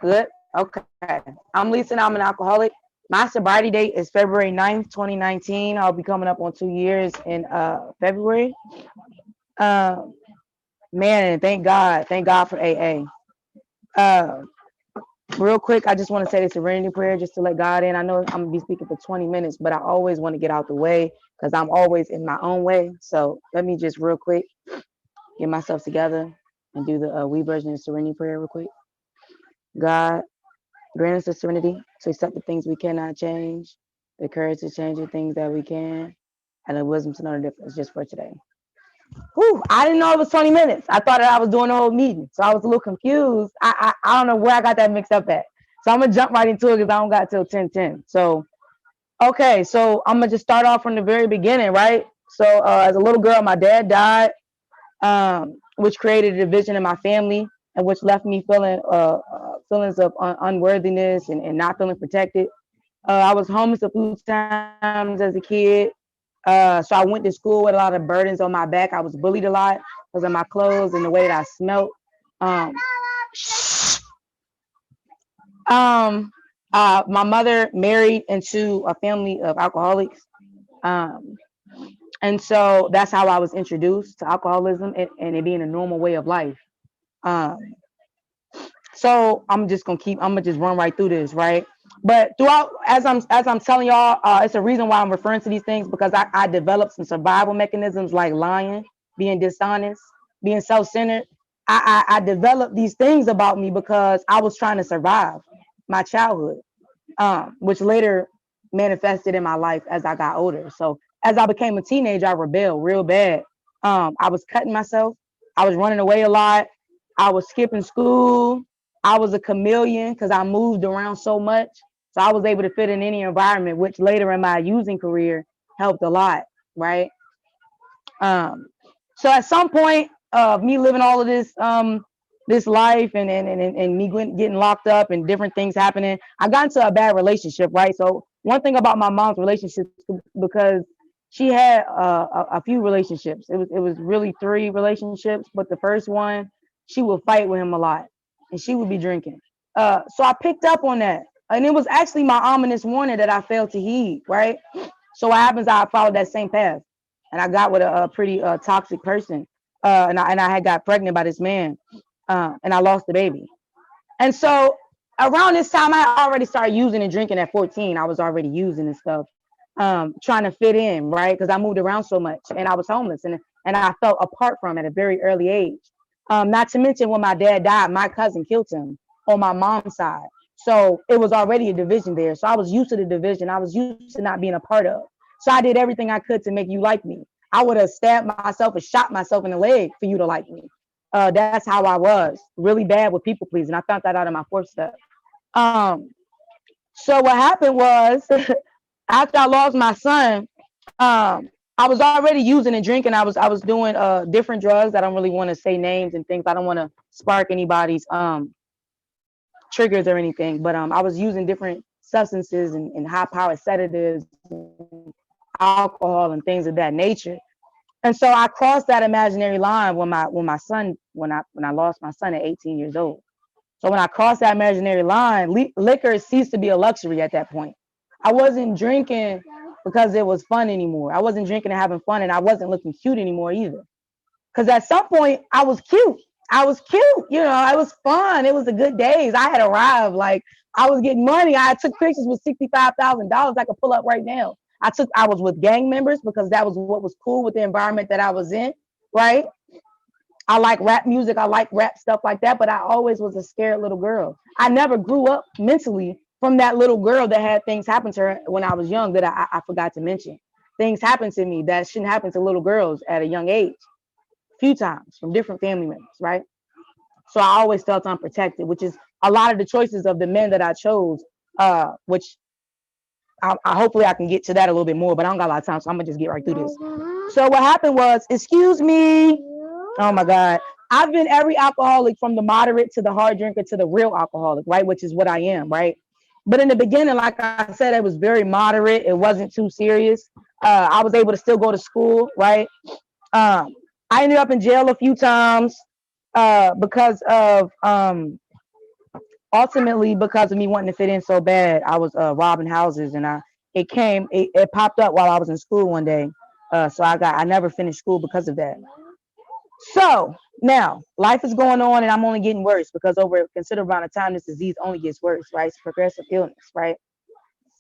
Good. Okay. I'm Lisa and I'm an alcoholic. My sobriety date is February 9th, 2019. I'll be coming up on 2 years in February. Um, man, and thank God. Thank God for AA. Uh, real quick, I just want to say the serenity prayer just to let God in. I know I'm gonna be speaking for 20 minutes, but I always want to get out the way because I'm always in my own way. So let me just real quick get myself together and do the we version of serenity prayer real quick. God, grant us the serenity to accept the things we cannot change, the courage to change the things that we can, and the wisdom to know the difference just for today. Whew, I didn't know it was 20 minutes. I thought that I was doing the whole meeting. So I was a little confused. I don't know where I got that mixed up at. So I'm gonna jump right into it because I don't got till 10:10. So okay, so I'm gonna just start off from the very beginning, right? So as a little girl, my dad died, which created a division in my family and which left me feeling feelings of unworthiness and not feeling protected. I was homeless a few times as a kid. So I went to school with a lot of burdens on my back. I was bullied a lot because of my clothes and the way that I smelt. Um, my mother married into a family of alcoholics. Um, and so that's how I was introduced to alcoholism and it being a normal way of life. Um, So I'm gonna just run right through this, right? But throughout, as I'm telling y'all, it's a reason why I'm referring to these things because I developed some survival mechanisms like lying, being dishonest, being self-centered. I developed these things about me because I was trying to survive my childhood, which later manifested in my life as I got older. So as I became a teenager, I rebelled real bad. I was cutting myself. I was running away a lot. I was skipping school. I was a chameleon because I moved around so much. So I was able to fit in any environment, which later in my using career helped a lot, right? Um, so at some point of me living all of this life and me getting locked up and different things happening, I got into a bad relationship, right? So one thing about my mom's relationship because she had a few relationships. It was really three relationships, but the first one she would fight with him a lot, and she would be drinking. So I picked up on that, and it was actually my ominous warning that I failed to heed, right? So what happens? I followed that same path, and I got with a pretty toxic person, and I had got pregnant by this man, and I lost the baby. And so around this time, I already started using and drinking at 14. I was already using and stuff, trying to fit in, right? Because I moved around so much, and I was homeless, and I felt apart from at a very early age. Not to mention when my dad died, my cousin killed him on my mom's side. So it was already a division there. So I was used to the division. I was used to not being a part of. So I did everything I could to make you like me. I would have stabbed myself and shot myself in the leg for you to like me. That's how I was, really bad with people pleasing. I found that out in my fourth step. Um, so what happened was after I lost my son, I was already using and drinking. I was doing different drugs. I don't really want to say names and things. I don't want to spark anybody's triggers or anything. But I was using different substances and high powered sedatives, and alcohol and things of that nature. And so I crossed that imaginary line when I lost my son at 18 years old. So when I crossed that imaginary line, liquor ceased to be a luxury at that point. I wasn't drinking because it was fun anymore. I wasn't drinking and having fun, and I wasn't looking cute anymore either. Because at some point, I was cute. I was cute. It was fun. It was the good days. I had arrived. Like I was getting money. I took pictures with $65,000 I could pull up right now. I was with gang members because that was what was cool with the environment that I was in, right? I like rap music. I like rap stuff like that, but I always was a scared little girl. I never grew up mentally from that little girl that had things happen to her when I was young that I forgot to mention. Things happened to me that shouldn't happen to little girls at a young age, a few times from different family members, right? So I always felt unprotected, which is a lot of the choices of the men that I chose, which I hopefully I can get to that a little bit more, but I don't got a lot of time, so I'm gonna just get right through this. So what happened was, excuse me, oh my God. I've been every alcoholic from the moderate to the hard drinker to the real alcoholic, right? Which is what I am, right? But in the beginning, like I said, it was very moderate. It wasn't too serious. I was able to still go to school, right? Um, I ended up in jail a few times because of ultimately, because of me wanting to fit in so bad, I was robbing houses, and it popped up while I was in school one day. So I never finished school because of that. So now life is going on, and I'm only getting worse because over a considerable amount of time, this disease only gets worse, right? It's progressive illness, right?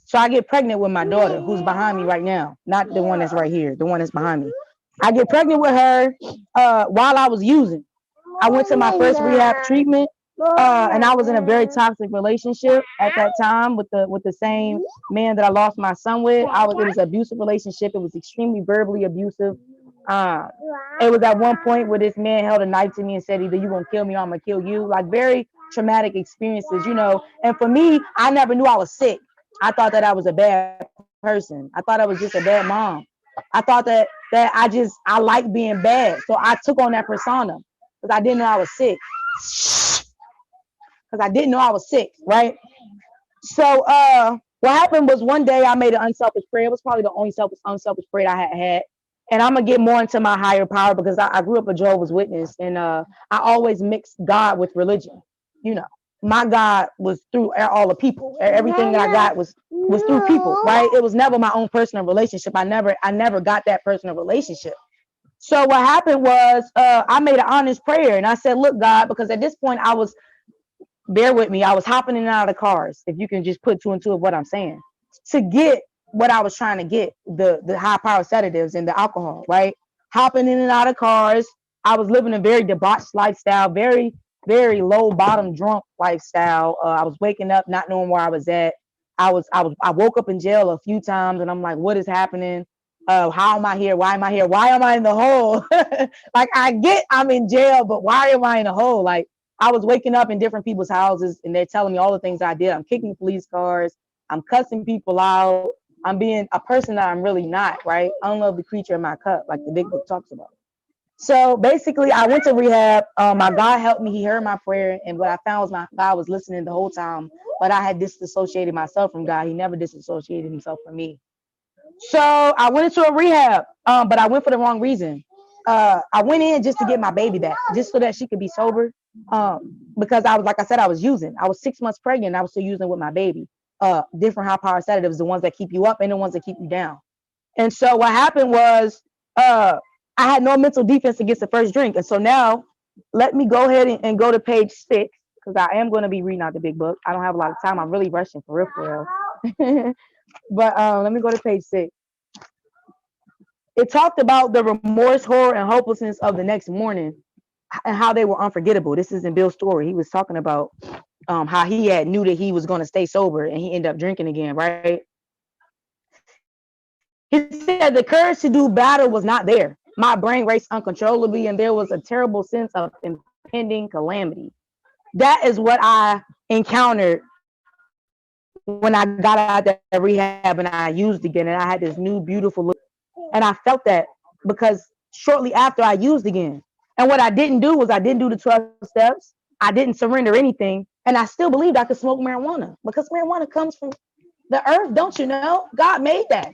So I get pregnant with my daughter, who's behind me right now, not the one that's right here, the one that's behind me. I get pregnant with her while I was using. I went to my first rehab treatment, and I was in a very toxic relationship at that time with the same man that I lost my son with. It was an abusive relationship. It was extremely verbally abusive. Uh, it was at one point where this man held a knife to me and said, "Either you gonna kill me or I'm gonna kill you." Like very traumatic experiences, you know. And for me, I never knew I was sick. I thought that I was a bad person. I thought I was just a bad mom. I thought that I like being bad. So I took on that persona because I didn't know I was sick. Because I didn't know I was sick, right? So what happened was one day I made an unselfish prayer. It was probably the only unselfish prayer I had had. And I'm gonna get more into my higher power because I grew up a Jehovah's Witness, and I always mixed God with religion. You know, my God was through all the people. Everything that I got was through people, right? It was never my own personal relationship. I never got that personal relationship. So what happened was I made an honest prayer, and I said, "Look, God," because at this point I was, bear with me, I was hopping in and out of cars. If you can just put two and two of what I'm saying, to get what I was trying to get, the high power sedatives and the alcohol, right? Hopping in and out of cars. I was living a very debauched lifestyle, very, very low bottom drunk lifestyle. I was waking up not knowing where I was at. I woke up in jail a few times, and I'm like, what is happening? How am I here? Why am I here? Why am I in the hole? Like I get I'm in jail, but why am I in a hole? Like I was waking up in different people's houses, and they're telling me all the things I did. I'm kicking police cars. I'm cussing people out. I'm being a person that I'm really not, right? Unlovely creature in my cup, like the big book talks about. So basically, I went to rehab. My God helped me. He heard my prayer. And what I found was my God was listening the whole time, but I had disassociated myself from God. He never disassociated himself from me. So I went into a rehab, but I went for the wrong reason. I went in just to get my baby back, just so that she could be sober. Because I was, like I said, I was using. I was 6 months pregnant. I was still using with my baby. Different high power sedatives, the ones that keep you up and the ones that keep you down. And so what happened was, I had no mental defense against the first drink. And so now, let me go ahead and go to page 6 because I am going to be reading out the big book. I don't have a lot of time. I'm really rushing for real, for real. But let me go to page 6. It talked about the remorse, horror, and hopelessness of the next morning and how they were unforgettable. This is in Bill's story. He was talking about how he had knew that he was going to stay sober and he ended up drinking again, right? He said the courage to do battle was not there. My brain raced uncontrollably, and there was a terrible sense of impending calamity. That is what I encountered when I got out that rehab and I used again, and I had this new beautiful look. And I felt that because shortly after I used again. And what I didn't do was I didn't do the 12 steps. I didn't surrender anything. And I still believed I could smoke marijuana because marijuana comes from the earth, don't you know? God made that.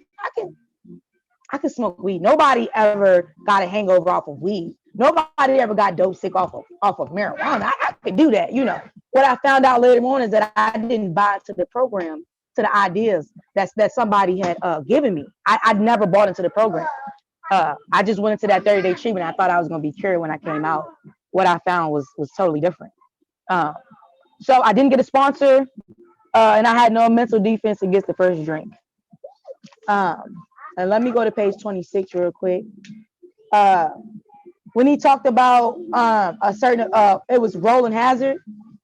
I can smoke weed. Nobody ever got a hangover off of weed. Nobody ever got dope sick off of marijuana. I could do that, you know. What I found out later on is that I didn't buy into the program, to the ideas that somebody had given me. I'd never bought into the program. I just went into that 30-day treatment. I thought I was gonna be cured when I came out. What I found was totally different. Uh, so I didn't get a sponsor, and I had no mental defense against the first drink. Um, and let me go to page 26 real quick. Uh, when he talked about a certain, it was Roland Hazard,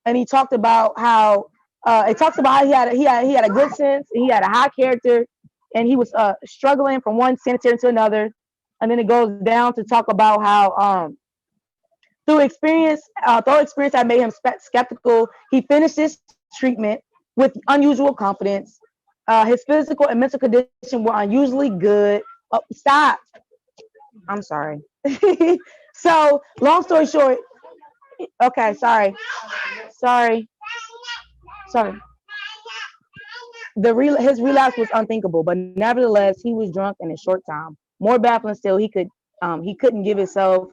and he talked about how it talks about how he had a good sense, he had a high character, and he was struggling from one sanitarium to another, and then it goes down to talk about how through experience that made him skeptical, he finished his treatment with unusual confidence. His physical and mental condition were unusually good. Oh, stop. I'm sorry. So, long story short, okay, sorry, sorry. His relapse was unthinkable, but nevertheless, he was drunk in a short time. More baffling still, he couldn't give himself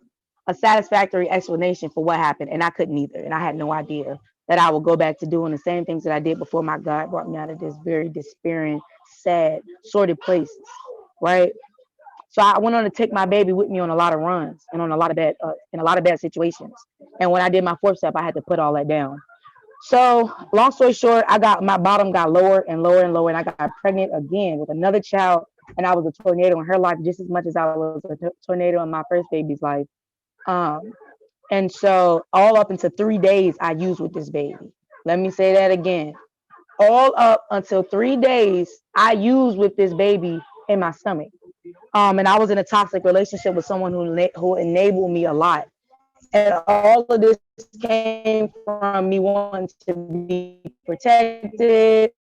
a satisfactory explanation for what happened, and I couldn't either, and I had no idea that I would go back to doing the same things that I did before my God brought me out of this very despairing, sad, sordid place, right? So I went on to take my baby with me on a lot of runs and on a lot of bad in a lot of bad situations. And when I did my fourth step, I had to put all that down. So long story short, I got my bottom got lower and lower and lower, and I got pregnant again with another child, and I was a tornado in her life just as much as I was a tornado in my first baby's life. Um, and so all up into 3 days, I used with this baby. Let me say that again. All up until 3 days, I used with this baby in my stomach. And I was in a toxic relationship with someone who enabled me a lot. And all of this came from me wanting to be protected,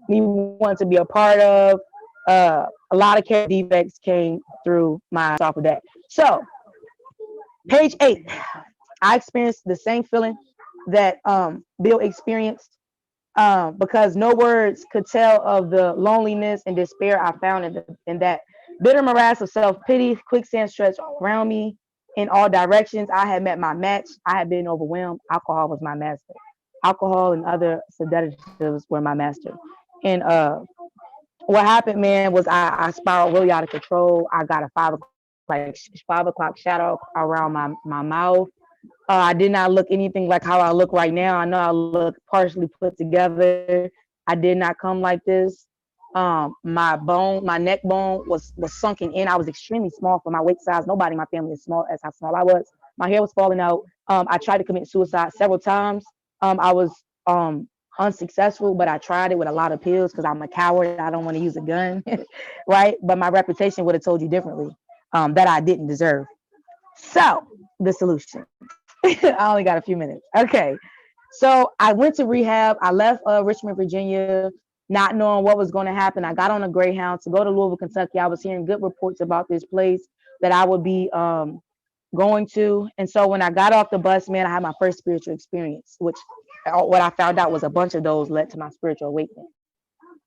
me wanting to be a part of. A lot of character defects came through my off of that. So, page 8, I experienced the same feeling that Bill experienced, because no words could tell of the loneliness and despair I found in that bitter morass of self-pity. Quicksand stretched around me in all directions. I had met my match. I had been overwhelmed. Alcohol was my master. Alcohol and other sedatives were my master. And what happened, man, was I spiraled really out of control. I got a 5 o'clock shadow around my mouth. I did not look anything like how I look right now. I know I look partially put together. I did not come like this. My neck bone was sunken in. I was extremely small for my weight size. Nobody in my family is small as how small I was. My hair was falling out. I tried to commit suicide several times. I was unsuccessful, but I tried it with a lot of pills because I'm a coward. I don't want to use a gun, right? But my reputation would have told you differently, that I didn't deserve. So the solution. I only got a few minutes. Okay. So I went to rehab. I left Richmond, Virginia, not knowing what was going to happen. I got on a Greyhound to go to Louisville, Kentucky. I was hearing good reports about this place that I would be going to. And so when I got off the bus, man, I had my first spiritual experience, which what I found out was a bunch of those led to my spiritual awakening.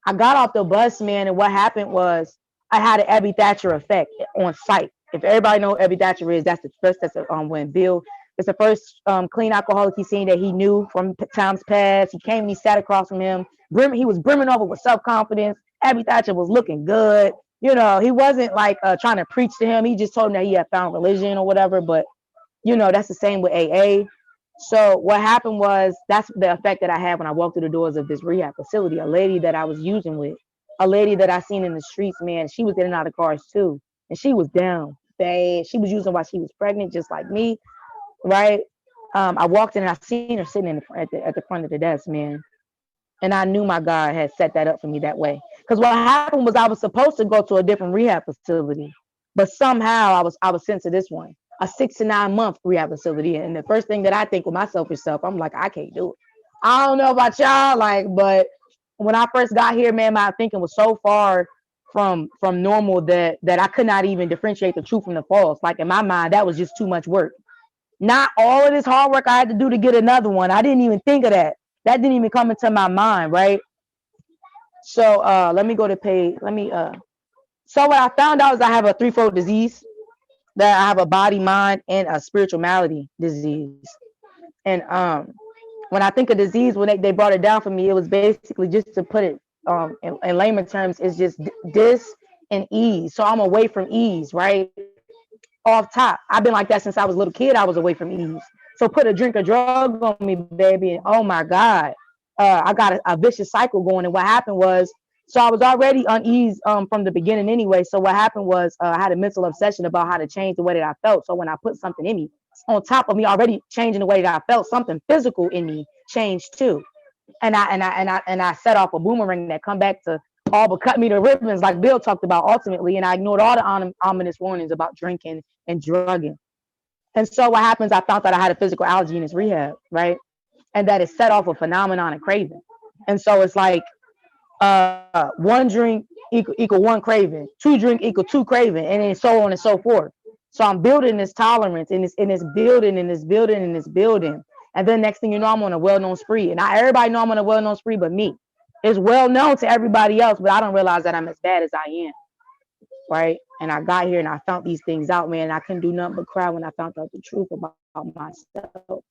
I got off the bus, man, and what happened was I had an Abby Thatcher effect on sight. If everybody know what Abby Thatcher is, that's the first. That's when Bill. It's the first clean alcoholic he seen that he knew from times past. He came and he sat across from him. He was brimming over with self confidence. Abby Thatcher was looking good. You know, he wasn't like trying to preach to him. He just told him that he had found religion or whatever. But you know, that's the same with AA. So what happened was that's the effect that I had when I walked through the doors of this rehab facility. A lady that I was using with, a lady that I seen in the streets, man, she was in and out of cars too. And she was down bad. She was using while she was pregnant, just like me, right? I walked in and I seen her sitting at the front of the desk, man. And I knew my God had set that up for me that way. Because what happened was I was supposed to go to a different rehab facility, but somehow I was sent to this one, a 6 to 9 month rehab facility. And the first thing that I think with my selfish self, I'm like, I can't do it. I don't know about y'all, like, but when I first got here, man, my thinking was so far from normal that I could not even differentiate the truth from the false. Like in my mind, that was just too much work. Not all of this hard work I had to do to get another one. I didn't even think of that. That didn't even come into my mind, right? So let me go to page. So what I found out is I have a threefold disease. That I have a body, mind, and a spiritual malady disease. And when I think of disease, when they brought it down for me, it was basically just to put it in layman terms, it's just dis and ease. So I'm away from ease, right? Off top. I've been like that since I was a little kid. I was away from ease. So put a drink of drug on me, baby, and oh my God, I got a vicious cycle going. And what happened was, so I was already uneasy from the beginning anyway. So what happened was I had a mental obsession about how to change the way that I felt. So when I put something in me, on top of me already changing the way that I felt, something physical in me changed too. And I set off a boomerang that come back to all but cut me to ribbons, like Bill talked about ultimately. And I ignored all the ominous warnings about drinking and drugging. And so what happens, I found that I had a physical allergy in this rehab, right? And that it set off a phenomenon of craving. And so it's like one drink equal one craving, two drink equal two craving, and then so on and so forth. So I'm building this tolerance in this building, in this building, in this building. And then next thing you know, I'm on a well-known spree. And I, everybody know I'm on a well-known spree, but me. It's well known to everybody else, but I don't realize that I'm as bad as I am. Right. And I got here and I found these things out, man. I couldn't do nothing but cry when I found out the truth about myself.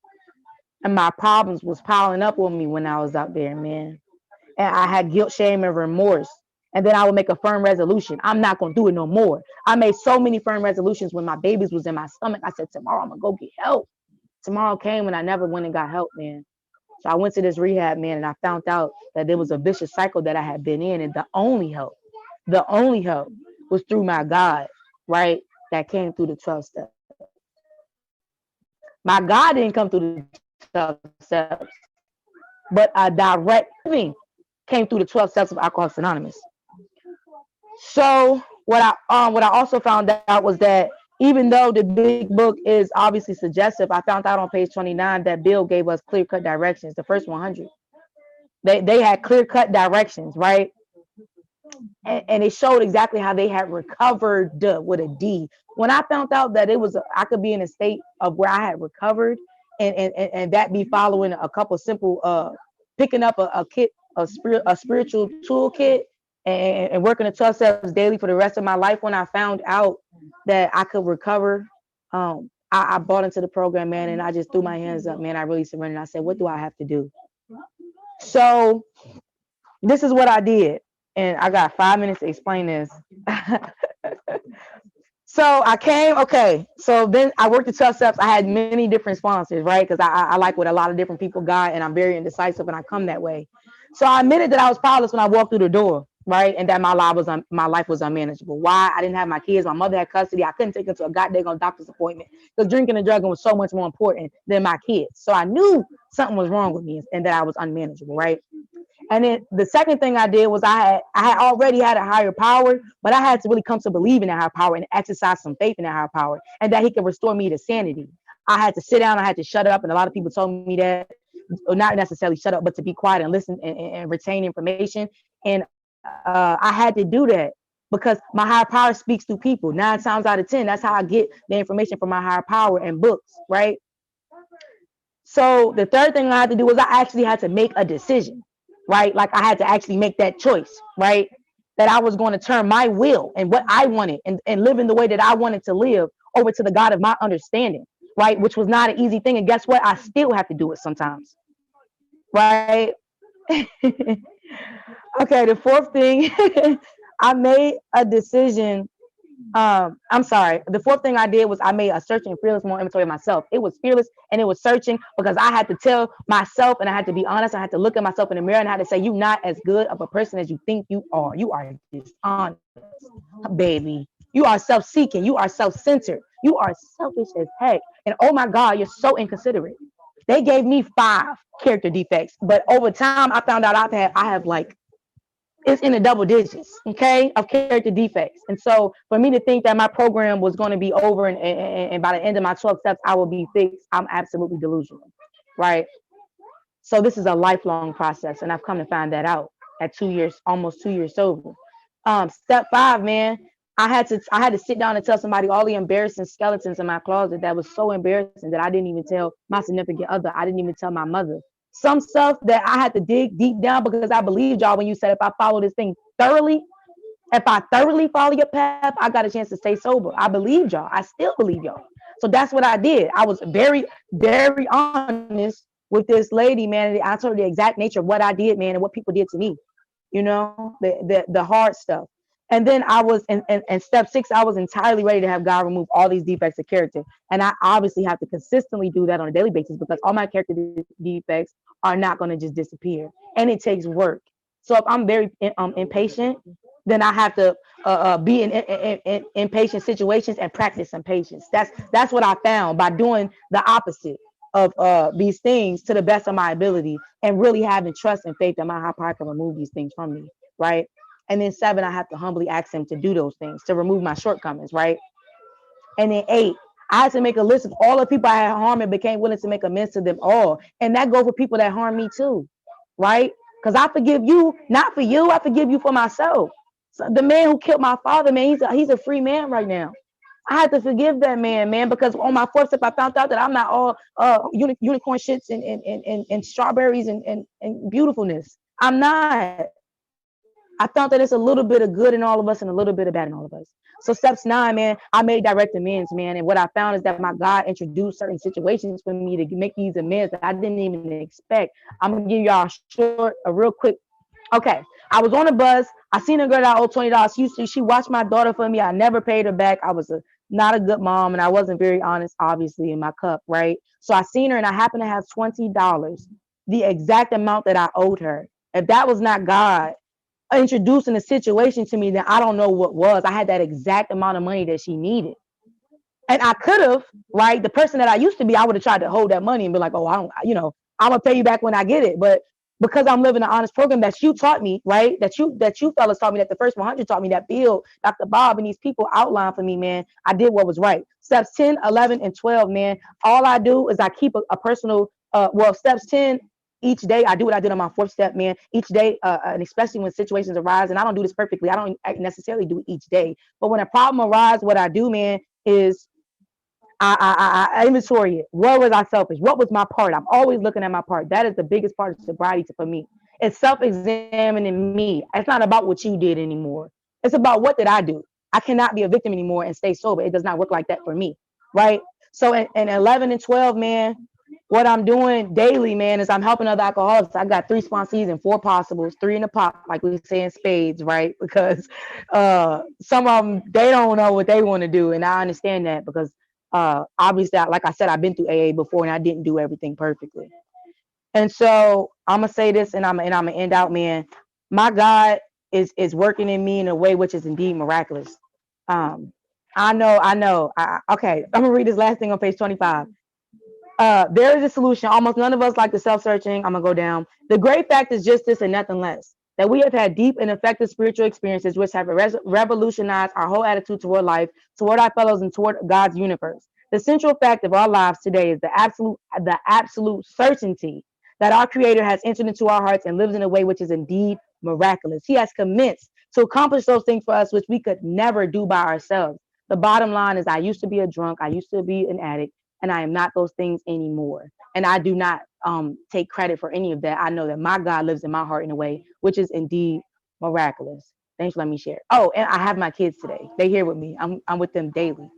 And my problems was piling up on me when I was out there, man. And I had guilt, shame, and remorse. And then I would make a firm resolution. I'm not gonna do it no more. I made so many firm resolutions when my babies was in my stomach. I said, tomorrow I'm gonna go get help. Tomorrow came and I never went and got help, man. So I went to this rehab, man, and I found out that there was a vicious cycle that I had been in. And the only help was through my God, right? That came through the 12 steps. My God didn't come through the 12 steps, but a direct living came through the 12 steps of Alcoholics Anonymous. So what I also found out was that even though the big book is obviously suggestive, I found out on page 29 that Bill gave us clear-cut directions. The first 100, they had clear-cut directions, right? And it showed exactly how they had recovered with a D. When I found out that I could be in a state of where I had recovered, and that be following a couple simple picking up a kit, a spiritual toolkit, and working the 12 steps daily for the rest of my life. When I found out that I could recover, I bought into the program, man, and I just threw my hands up, man. I really surrendered. I said, what do I have to do? So this is what I did. And I got 5 minutes to explain this. So I came, okay. So then I worked the 12 steps. I had many different sponsors, right? Because I like what a lot of different people got, and I'm very indecisive, and I come that way. So I admitted that I was powerless when I walked through the door, right? And that my life was unmanageable. Why? I didn't have my kids. My mother had custody. I couldn't take them to a goddamn doctor's appointment because drinking and drugging was so much more important than my kids. So I knew something was wrong with me and that I was unmanageable, right? And then the second thing I did was I had already had a higher power, but I had to really come to believe in that higher power and exercise some faith in that higher power, and that he could restore me to sanity. I had to sit down, I had to shut up, and a lot of people told me that, not necessarily shut up, but to be quiet and listen and retain information. And I had to do that because my higher power speaks through people. 9 times out of 10, that's how I get the information from my higher power and books, right? So the third thing I had to do was I actually had to make a decision, right? Like I had to actually make that choice, right? That I was going to turn my will and what I wanted and live in the way that I wanted to live over to the God of my understanding, right? Which was not an easy thing. And guess what? I still have to do it sometimes, right? Okay, the fourth thing, I made a decision. I'm sorry. The fourth thing I did was I made a searching and fearless more inventory of myself. It was fearless and it was searching because I had to tell myself, and I had to be honest. I had to look at myself in the mirror and I had to say, you're not as good of a person as you think you are. You are dishonest, baby. You are self-seeking. You are self-centered. You are selfish as heck. And oh my God, you're so inconsiderate. They gave me 5 character defects, but over time I found out I have like, it's in the double digits, okay, of character defects. And so for me to think that my program was going to be over and by the end of my 12 steps, I will be fixed, I'm absolutely delusional, right? So this is a lifelong process. And I've come to find that out at 2 years, almost 2 years sober. Step 5, man, I had to sit down and tell somebody all the embarrassing skeletons in my closet that was so embarrassing that I didn't even tell my significant other. I didn't even tell my mother. Some stuff that I had to dig deep down because I believed y'all when you said if I follow this thing thoroughly, if I thoroughly follow your path, I got a chance to stay sober. I believed y'all. I still believe y'all. So that's what I did. I was very, very honest with this lady, man. I told her the exact nature of what I did, man, and what people did to me. You know, the hard stuff. And then I was in step 6, I was entirely ready to have God remove all these defects of character. And I obviously have to consistently do that on a daily basis because all my character defects are not going to just disappear. And it takes work. So if I'm very impatient, then I have to be in impatient situations and practice some patience. That's what I found by doing the opposite of these things to the best of my ability and really having trust and faith that my high power can remove these things from me, right? And then 7, I have to humbly ask him to do those things, to remove my shortcomings, right? And then 8, I had to make a list of all the people I had harmed and became willing to make amends to them all. And that goes for people that harm me too, right? Because I forgive you, not for you, I forgive you for myself. So the man who killed my father, man, he's a free man right now. I had to forgive that man, because on my 4th step, I found out that I'm not all unicorn shits and strawberries and beautifulness. I'm not. I found that it's a little bit of good in all of us and a little bit of bad in all of us. So steps 9, man, I made direct amends, man. And what I found is that my God introduced certain situations for me to make these amends that I didn't even expect. I'm gonna give y'all a real quick. Okay, I was on a bus. I seen a girl that I owed $20. She watched my daughter for me. I never paid her back. I was not a good mom, and I wasn't very honest, obviously, in my cup, right? So I seen her, and I happened to have $20, the exact amount that I owed her. If that was not God introducing a situation to me, then I don't know what was. I had that exact amount of money that she needed. And I could have, right? The person that I used to be, I would have tried to hold that money and be like, oh, I don't, I'm gonna pay you back when I get it. But because I'm living an honest program that you taught me, right? That you fellas taught me, that the first 100 taught me, that Bill, Dr. Bob, and these people outlined for me, man. I did what was right. Steps 10, 11, and 12, man. All I do is I keep a personal, steps 10, each day I do what I did on my fourth step, man. Each day, and especially when situations arise, and I don't do this perfectly. I don't necessarily do it each day. But when a problem arises, what I do, man, is I inventory it. Where was I selfish? What was my part? I'm always looking at my part. That is the biggest part of sobriety for me. It's self-examining me. It's not about what you did anymore. It's about what did I do. I cannot be a victim anymore and stay sober. It does not work like that for me, right? So in 11 and 12, man, what I'm doing daily, man, is I'm helping other alcoholics. I got 3 sponsees and 4 possibles, 3 in the pot, like we say in spades, right? Because some of them, they don't know what they want to do, and I understand that because obviously, like I said, I've been through AA before, and I didn't do everything perfectly. And so I'm gonna say this, and I'm gonna end out, man. My God is working in me in a way which is indeed miraculous. Um, I know. Okay, I'm gonna read this last thing on page 25. There is a solution. Almost none of us like the self-searching. I'm gonna go down. The great fact is just this and nothing less. That we have had deep and effective spiritual experiences which have revolutionized our whole attitude toward life, toward our fellows, and toward God's universe. The central fact of our lives today is the absolute certainty that our Creator has entered into our hearts and lives in a way which is indeed miraculous. He has commenced to accomplish those things for us which we could never do by ourselves. The bottom line is, I used to be a drunk, I used to be an addict, and I am not those things anymore. And I do not take credit for any of that. I know that my God lives in my heart in a way which is indeed miraculous. Thanks for letting me share. Oh, and I have my kids today. They here with me. I'm with them daily.